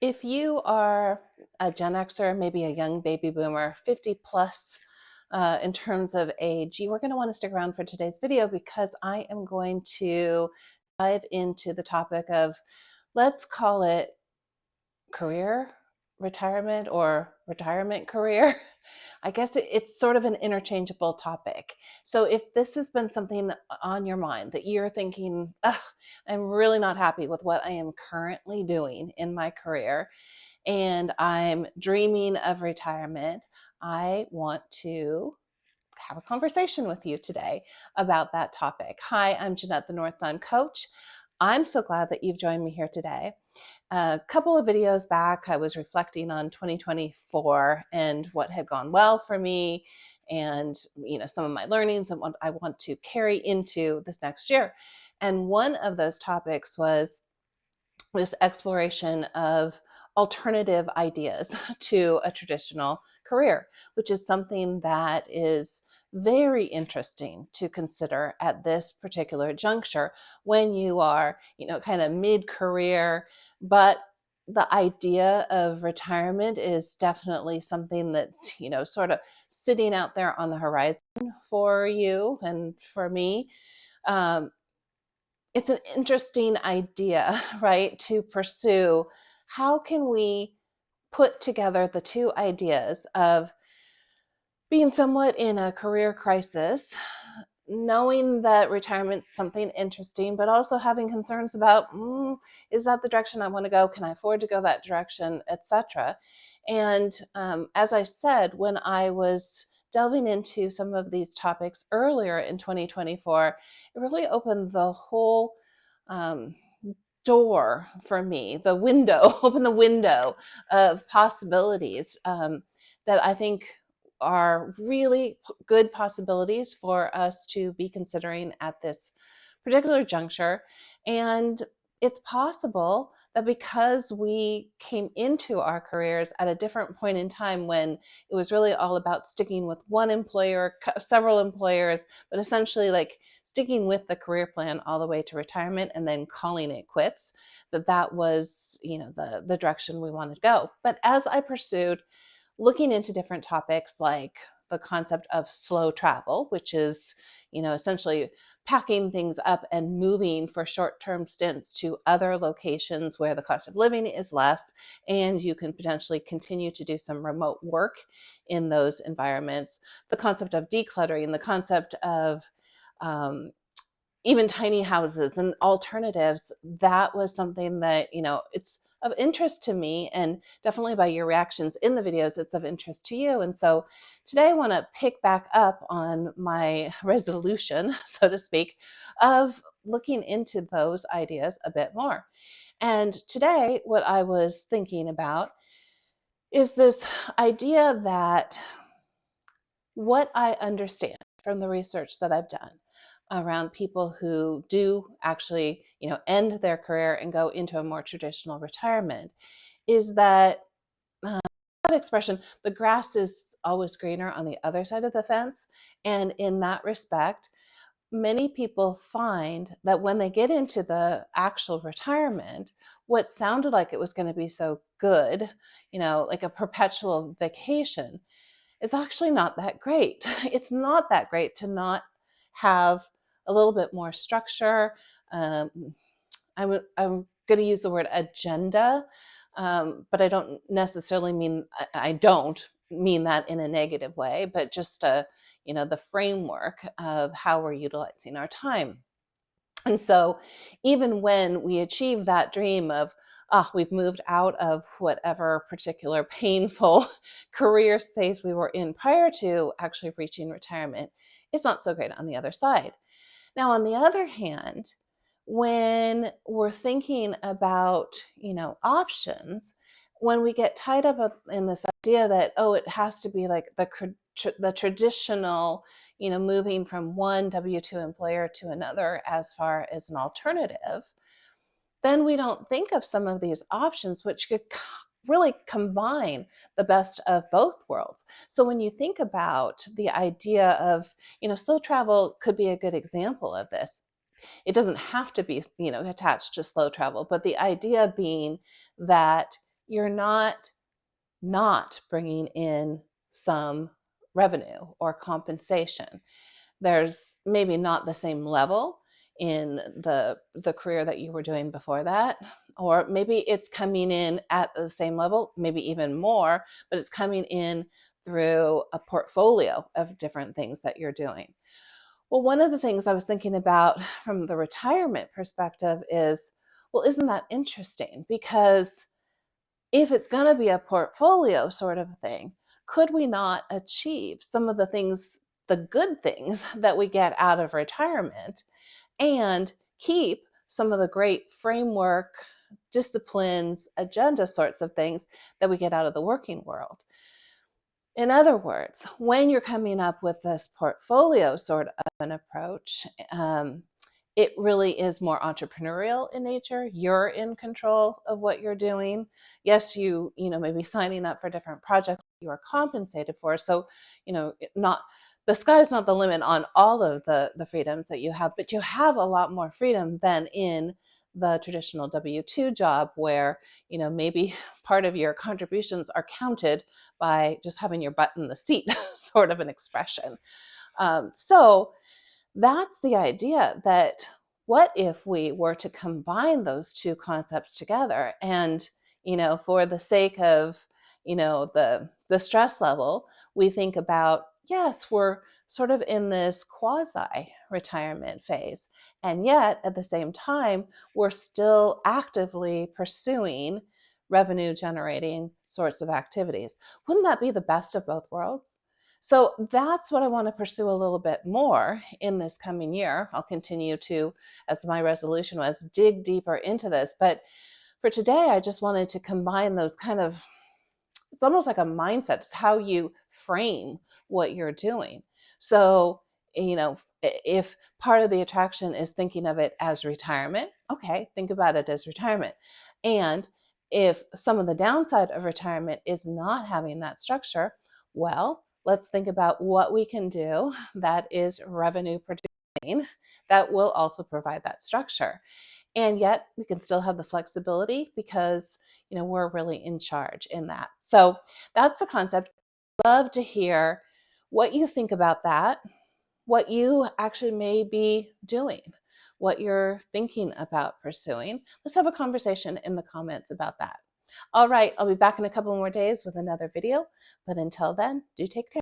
If you are a Gen Xer, maybe a young baby boomer, 50 plus in terms of age, you are going to want to stick around for today's video because I am going to dive into the topic of, let's call it career retirement or retirement career. I guess it's sort of an interchangeable topic. So if this has been something on your mind that you're thinking, I'm really not happy with what I am currently doing in my career, and I'm dreaming of retirement, I want to have a conversation with you today about that topic. Hi, I'm Jeanette, the Northbound Coach. I'm so glad that you've joined me here today. A couple of videos back, I was reflecting on 2024 and what had gone well for me, and some of my learnings and what I want to carry into this next year. And one of those topics was this exploration of alternative ideas to a traditional career, which is something that is very interesting to consider at this particular juncture when you are, kind of mid-career, but the idea of retirement is definitely something that's, sort of sitting out there on the horizon for you and for me. Um, it's an interesting idea, right, to pursue. How can we put together the two ideas of being somewhat in a career crisis, knowing that retirement's something interesting, but also having concerns about, is that the direction I want to go? Can I afford to go that direction, etc. And as I said, when I was delving into some of these topics earlier in 2024, it really opened the whole um, door for me, the window, open the window of possibilities that I think are really good possibilities for us to be considering at this particular juncture. And it's possible that because we came into our careers at a different point in time when it was really all about sticking with one employer, several employers, but essentially like sticking with the career plan all the way to retirement and then calling it quits, that was, the direction we wanted to go. But as I pursued looking into different topics like the concept of slow travel, which is, essentially packing things up and moving for short-term stints to other locations where the cost of living is less, and you can potentially continue to do some remote work in those environments. The concept of decluttering, the concept of even tiny houses and alternatives, that was something that, it's of interest to me, and definitely by your reactions in the videos, it's of interest to you. And so today I want to pick back up on my resolution, so to speak, of looking into those ideas a bit more. And today, what I was thinking about is this idea that what I understand from the research that I've done around people who do actually, end their career and go into a more traditional retirement is that that expression, the grass is always greener on the other side of the fence. And in that respect, many people find that when they get into the actual retirement, what sounded like it was going to be so good, like a perpetual vacation, is actually not that great. It's not that great to not have a little bit more structure. Um, I'm going to use the word agenda, but I don't necessarily mean, I don't mean that in a negative way, but just the framework of how we're utilizing our time. And so even when we achieve that dream of, we've moved out of whatever particular painful career space we were in prior to actually reaching retirement, it's not so great on the other side. Now, on the other hand, when we're thinking about, options, when we get tied up in this idea that, it has to be like the traditional, moving from one W-2 employer to another as far as an alternative, then we don't think of some of these options which could really combine the best of both worlds. So when you think about the idea of, slow travel could be a good example of this. It doesn't have to be, attached to slow travel, but the idea being that you're not bringing in some revenue or compensation. There's maybe not the same level in the career that you were doing before that, or maybe it's coming in at the same level, maybe even more, but it's coming in through a portfolio of different things that you're doing. Well, one of the things I was thinking about from the retirement perspective is, well, isn't that interesting? Because if it's going to be a portfolio sort of thing, could we not achieve some of the things, the good things that we get out of retirement, and keep some of the great framework, disciplines, agenda sorts of things that we get out of the working world? In other words, when you're coming up with this portfolio sort of an approach, it really is more entrepreneurial in nature. You're in control of what you're doing. Yes, you maybe signing up for different projects you are compensated for. So, not the sky's not the limit on all of the freedoms that you have, but you have a lot more freedom than in the traditional W-2 job where, maybe part of your contributions are counted by just having your butt in the seat, sort of an expression. So that's the idea, that what if we were to combine those two concepts together, and for the sake of the stress level, we think about, yes, we're sort of in this quasi retirement phase, and yet at the same time we're still actively pursuing revenue generating sorts of activities. Wouldn't that be the best of both worlds? So that's what I want to pursue a little bit more in this coming year. I'll continue to, as my resolution was, dig deeper into this. But for today, I just wanted to combine those kind of, it's almost like a mindset. It's how you frame what you're doing. So, if part of the attraction is thinking of it as retirement, okay, think about it as retirement. And if some of the downside of retirement is not having that structure, well, let's think about what we can do that is revenue producing that will also provide that structure. And yet we can still have the flexibility because, we're really in charge in that. So that's the concept. I'd love to hear what you think about that, what you actually may be doing, what you're thinking about pursuing. Let's have a conversation in the comments about that. All right, I'll be back in a couple more days with another video, but until then, do take care.